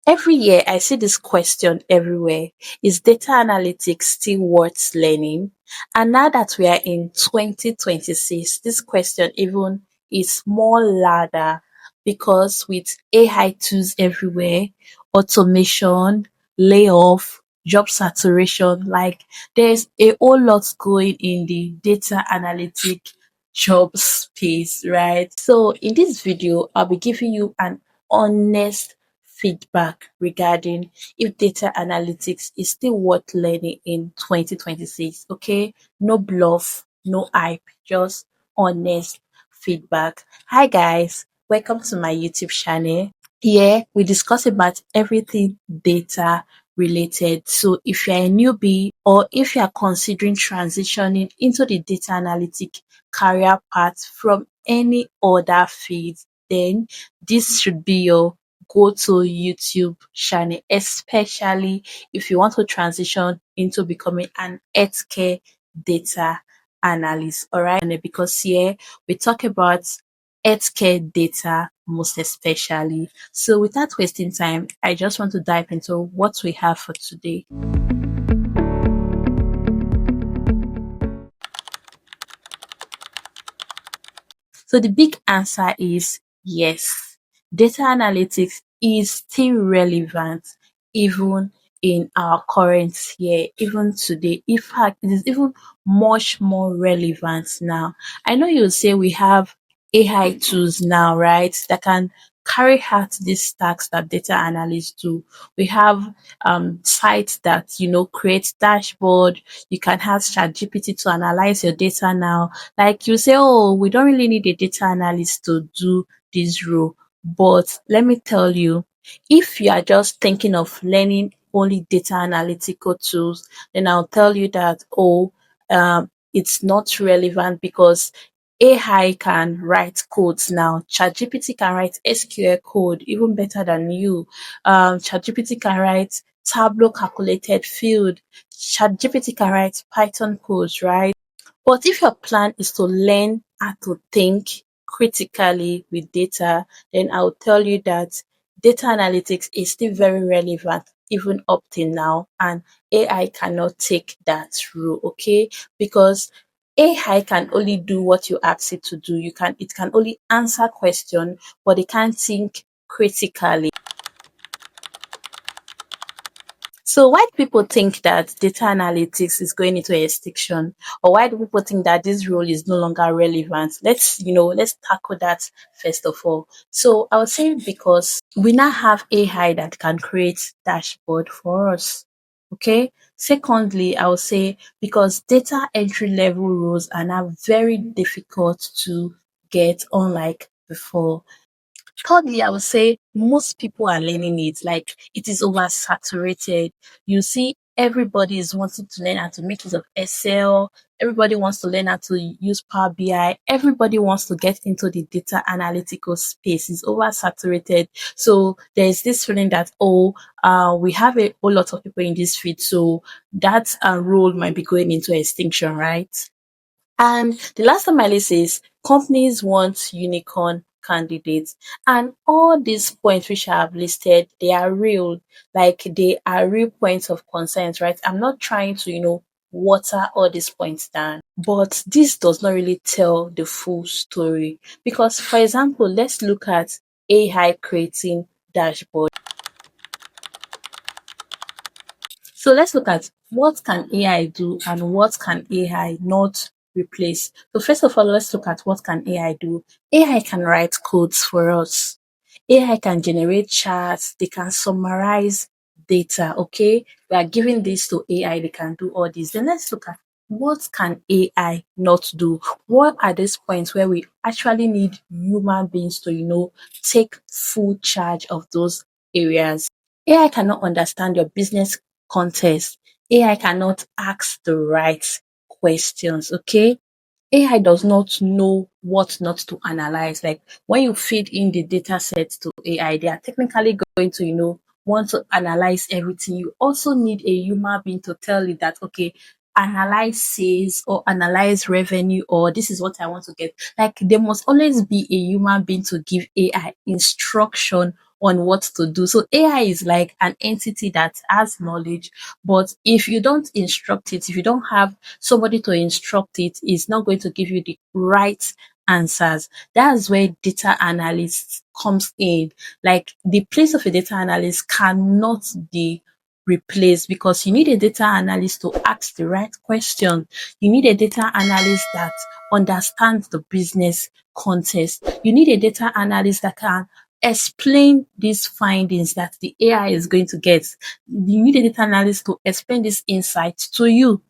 Every year, I see this question everywhere. Is data analytics still worth learning? And now that we are in 2026, this question even is more louder because with AI tools everywhere, automation, layoff, job saturation, like there's a whole lot going in the data analytic job space, right? So in this video, I'll be giving you an honest feedback regarding if data analytics is still worth learning in 2026. Okay, no bluff, no hype, just honest feedback. Hi guys, welcome to my YouTube channel. Here we discuss about everything data related. So if you're a newbie or if you are considering transitioning into the data analytic career path from any other field, then this should be your go-to YouTube channel, especially if you want to transition into becoming an healthcare data analyst. All right, and because here we talk about healthcare data most especially. So without wasting time, I just want to dive into what we have for today. So the big answer is yes. Data analytics is still relevant even in our current year, even today. In fact, it is even much more relevant now. I know you'll say we have AI tools now, right, that can carry out these tasks that data analysts do. We have sites that create dashboard. You can ask ChatGPT to analyze your data now. Like you say, oh, we don't really need a data analyst to do this role. But let me tell you, if you are just thinking of learning only data analytical tools, then I'll tell you that, oh, it's not relevant because AI can write codes now. ChatGPT can write SQL code even better than you. ChatGPT can write Tableau calculated field. ChatGPT can write Python codes, right? But if your plan is to learn how to think critically with data, then I'll tell you that data analytics is still very relevant even up till now, and AI cannot take that role, okay? Because AI can only do what you ask it to do. It can only answer question, but it can't think critically. So why do people think that data analytics is going into extinction? Or why do people think that this role is no longer relevant? Let's tackle that first of all. So I would say because we now have AI that can create dashboard for us. Okay. Secondly, I would say because data entry level roles are now very difficult to get, unlike before. Thirdly, I would say most people are learning it. Like it is oversaturated. You see, everybody is wanting to learn how to make use of Excel. Everybody wants to learn how to use Power BI. Everybody wants to get into the data analytical space. It's oversaturated. So there's this feeling that, oh, we have a whole lot of people in this field. So that role might be going into extinction, right? And the last on my list is companies want unicorn candidates. And all these points which I have listed, they are real, like they are real points of concern, right? I'm not trying to, water all these points down. But this does not really tell the full story. Because, for example, let's look at AI creating dashboard. So let's look at what can AI do and what can AI not replace. So first of all, let's look at what can AI do. AI can write codes for us. AI can generate charts. They can summarize data. Okay, we are giving this to AI. They can do all this. Then let's look at what can AI not do. What are these points where we actually need human beings to, take full charge of those areas? AI cannot understand your business context. AI cannot ask the right questions, okay? AI does not know what not to analyze. Like when you feed in the data set to AI, they are technically going to, want to analyze everything. You also need a human being to tell you that, okay, analyze sales or analyze revenue, or this is what I want to get. Like there must always be a human being to give AI instruction on what to do. So AI is like an entity that has knowledge, but if you don't instruct it, if you don't have somebody to instruct it, it's not going to give you the right answers. That's where data analyst comes in. Like the place of a data analyst cannot be replaced, because you need a data analyst to ask the right question. You need a data analyst that understands the business context. You need a data analyst that can explain these findings that the AI is going to get. You need a data analyst to explain this insight to you.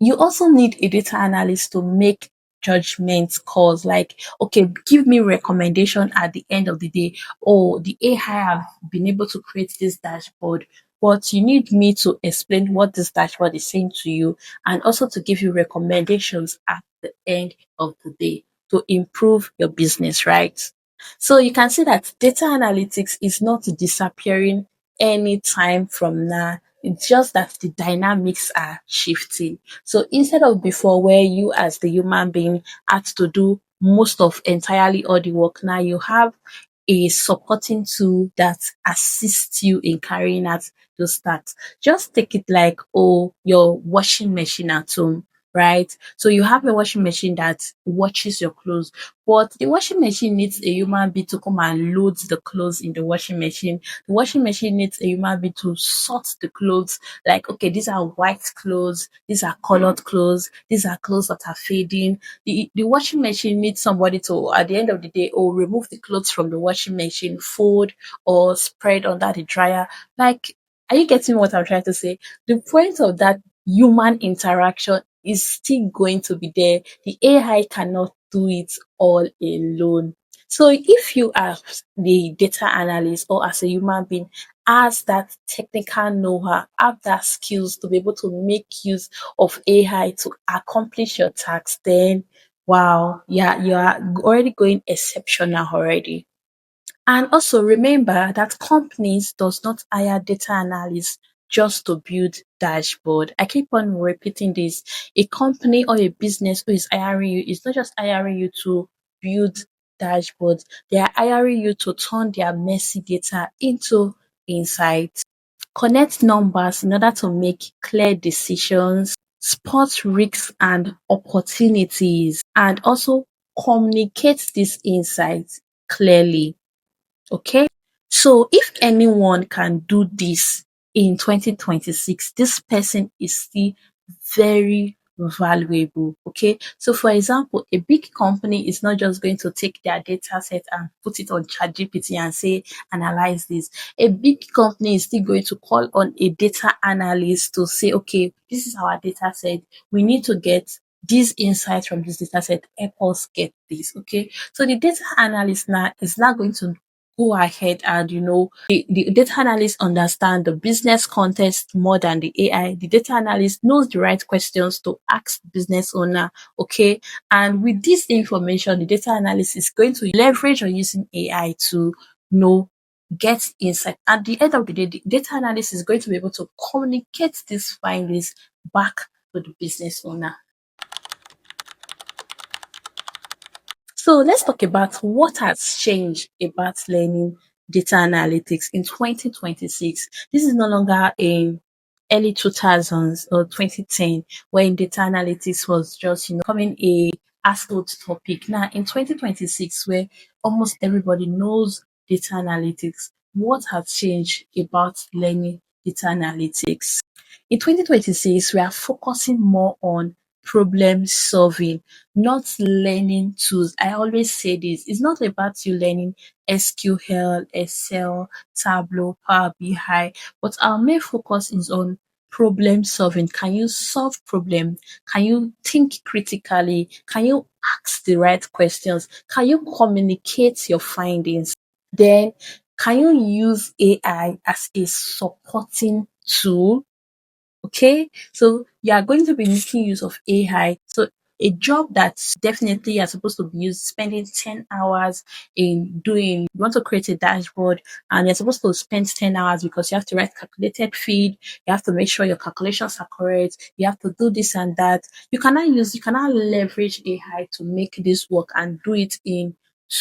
You also need a data analyst to make judgment calls, like, okay, give me recommendation at the end of the day. Oh, the AI have been able to create this dashboard, but you need me to explain what this dashboard is saying to you, and also to give you recommendations at the end of the day to improve your business, right? So you can see that data analytics is not disappearing anytime from now. It's just that the dynamics are shifting. So instead of before, where you as the human being had to do most of entirely all the work, now you have a supporting tool that assists you in carrying out those tasks. Just take it like, oh, your washing machine at home, right? So you have a washing machine that washes your clothes, but the washing machine needs a human being to come and load the clothes in the washing machine. The washing machine needs a human being to sort the clothes, like, okay, these are white clothes, these are colored clothes, these are clothes that are fading. The washing machine needs somebody to, at the end of the day, or remove the clothes from the washing machine, fold or spread under the dryer. Like, are you getting what I'm trying to say? The point of that human interaction is still going to be there. The AI cannot do it all alone. So if you as the data analyst or as a human being has that technical know-how, have that skills to be able to make use of AI to accomplish your tasks, then wow, yeah, you are already going exceptional already. And also remember that companies does not hire data analysts just to build dashboard. I keep on repeating this. A company or a business who is hiring you is not just hiring you to build dashboards. They are hiring you to turn their messy data into insights. Connect numbers in order to make clear decisions, spot risks and opportunities, and also communicate these insights clearly. Okay. So if anyone can do this in 2026, this person is still very valuable. Okay. So for example, a big company is not just going to take their data set and put it on ChatGPT and say, analyze this. A big company is still going to call on a data analyst to say, okay, this is our data set. We need to get these insights from this data set. Help us get this. Okay. So the data analyst now is not going to go ahead and the data analyst understand the business context more than the AI. The data analyst knows the right questions to ask the business owner. Okay. And with this information, the data analyst is going to leverage on using AI to know get insight. At the end of the day, the data analyst is going to be able to communicate these findings back to the business owner. So let's talk about what has changed about learning data analytics in 2026. This is no longer in early 2000s or 2010 when data analytics was just, becoming a household topic. Now in 2026, where almost everybody knows data analytics, what has changed about learning data analytics? In 2026, we are focusing more on problem solving, not learning tools. I always say this, it's not about you learning SQL, Excel, Tableau, Power BI, but our main focus is on problem solving. Can you solve problem? Can you think critically? Can you ask the right questions? Can you communicate your findings? Then can you use AI as a supporting tool? Okay, so you are going to be making use of AI. So a job that's definitely you're supposed to be spending 10 hours in doing, you want to create a dashboard and you're supposed to spend 10 hours because you have to write calculated feed, you have to make sure your calculations are correct, you have to do this and that. You cannot leverage AI to make this work and do it in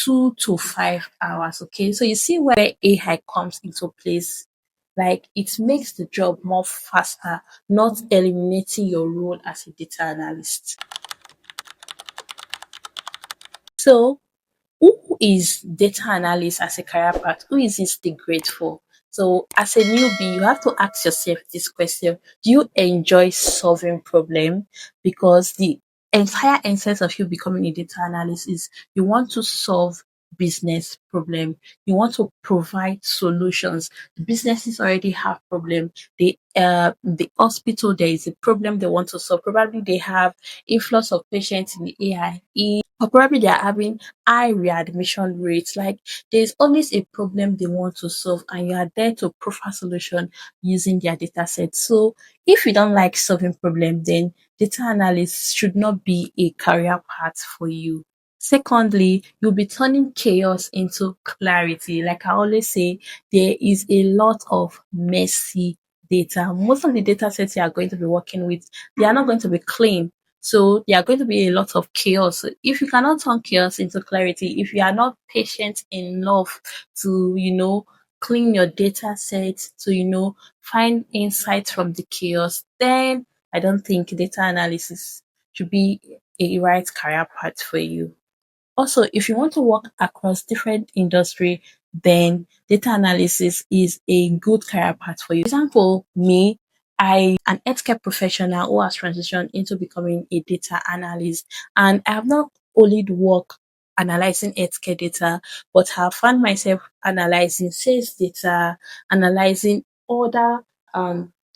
2 to 5 hours. Okay, so you see where AI comes into place. Like it makes the job more faster, not eliminating your role as a data analyst. So who is data analyst as a career path? Who is this the great for? So as a newbie, you have to ask yourself this question. Do you enjoy solving problem? Because the entire essence of you becoming a data analyst is you want to solve business problem. You want to provide solutions. The businesses already have problem. The hospital, there is a problem they want to solve. Probably they have influx of patients in the AIE, or probably they are having high readmission rates. Like there's always a problem they want to solve, and you are there to provide solution using their data set. So if you don't like solving problem, then data analyst should not be a career path for you. Secondly, you'll be turning chaos into clarity. Like I always say, there is a lot of messy data. Most of the data sets you are going to be working with, they are not going to be clean. So there are going to be a lot of chaos. If you cannot turn chaos into clarity, if you are not patient enough to, clean your data set, to, find insights from the chaos, then I don't think data analysis should be a right career path for you. Also, if you want to work across different industry, then data analysis is a good career path for you. For example, me, I am an healthcare professional who has transitioned into becoming a data analyst, and I have not only worked analyzing healthcare data, but have found myself analyzing sales data, analyzing other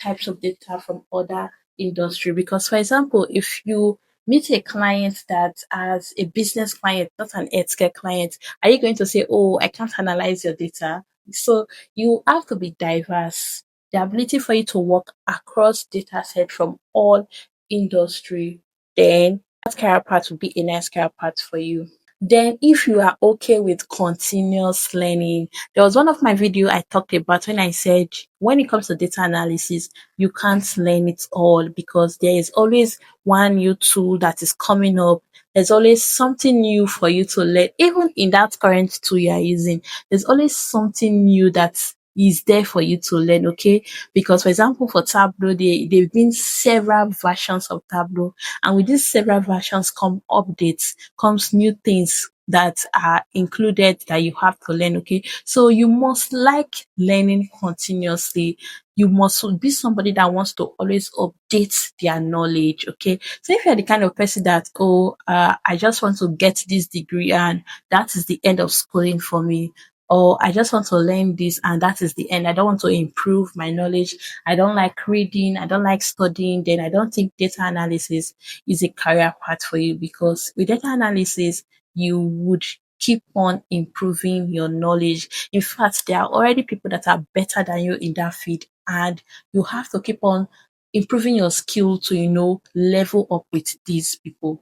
types of data from other industry. Because, for example, if you meet a client that as a business client, not an healthcare client, are you going to say, "Oh, I can't analyze your data"? So you have to be diverse. The ability for you to work across data set from all industry, then that career path will be a nice career path for you. Then if you are okay with continuous learning, there was one of my video I talked about when I said when it comes to data analysis, you can't learn it all because there is always one new tool that is coming up. There's always something new for you to learn. Even in that current tool you are using, there's always something new that is there for you to learn, okay? Because for example, for Tableau, there've been several versions of Tableau, and with these several versions come updates, comes new things that are included that you have to learn, okay? So you must like learning continuously. You must be somebody that wants to always update their knowledge, okay? So if you're the kind of person that, I just want to get this degree and that is the end of schooling for me, or I just want to learn this and that is the end. I don't want to improve my knowledge. I don't like reading. I don't like studying. Then I don't think data analysis is a career path for you, because with data analysis, you would keep on improving your knowledge. In fact, there are already people that are better than you in that field, and you have to keep on improving your skill to, level up with these people.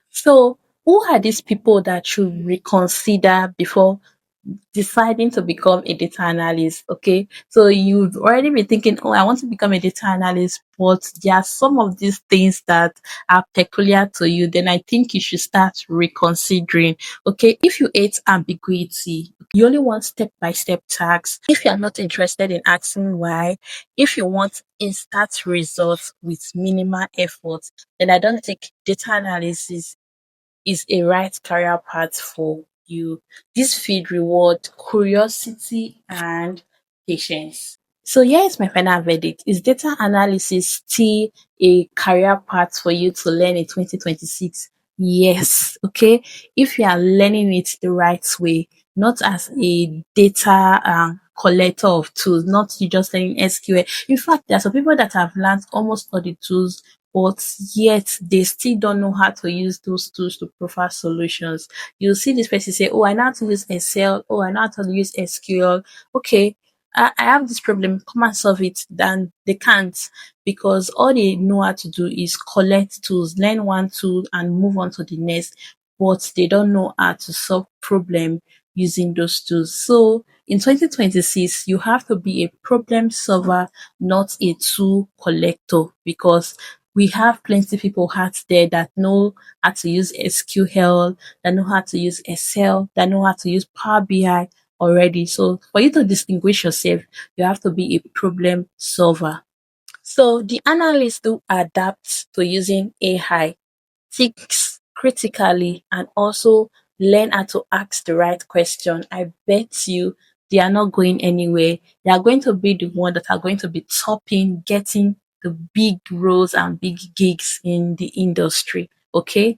So, who are these people that should reconsider before deciding to become a data analyst? Okay, so you've already been thinking, "Oh, I want to become a data analyst," but there are some of these things that are peculiar to you. Then I think you should start reconsidering. Okay, if you hate ambiguity, you only want step by step tasks, if you are not interested in asking why, if you want instant results with minimal effort, then I don't think data analysis is a right career path for you. This field reward curiosity and patience. So here is my final verdict. Is data analysis still a career path for you to learn in 2026? Yes. Okay. If you are learning it the right way, not as a data collector of tools, not you just learning SQL. In fact, there are some people that have learned almost all the tools, but yet they still don't know how to use those tools to provide solutions. You'll see this person say, "Oh, I know how to use Excel. Oh, I know how to use SQL. Okay, I have this problem. Come and solve it." Then they can't, because all they know how to do is collect tools, learn one tool, and move on to the next. But they don't know how to solve problem using those tools. So in 2026, you have to be a problem solver, not a tool collector, because We have plenty people out there that know how to use SQL, that know how to use Excel, that know how to use Power BI already. So for you to distinguish yourself, you have to be a problem solver. So the analysts do adapt to using AI, thinks critically, and also learn how to ask the right question. I bet you they are not going anywhere. They are going to be the one that are going to be topping, getting the big roles and big gigs in the industry. Okay.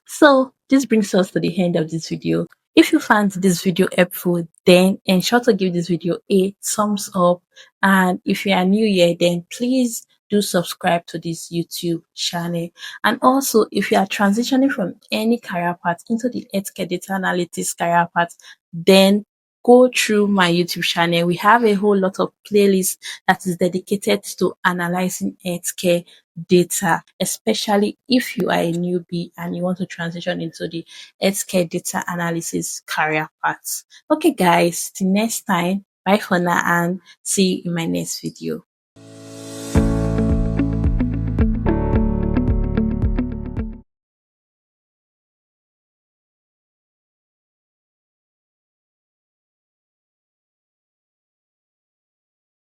So this brings us to the end of this video. If you found this video helpful, then ensure to give this video a thumbs up. And if you are new here, then please do subscribe to this YouTube channel. And also, if you are transitioning from any career path into the healthcare data analytics career path, then go through my YouTube channel. We have a whole lot of playlists that is dedicated to analyzing healthcare data, especially if you are a newbie and you want to transition into the healthcare data analysis career path. Okay, guys, till next time, bye for now and see you in my next video.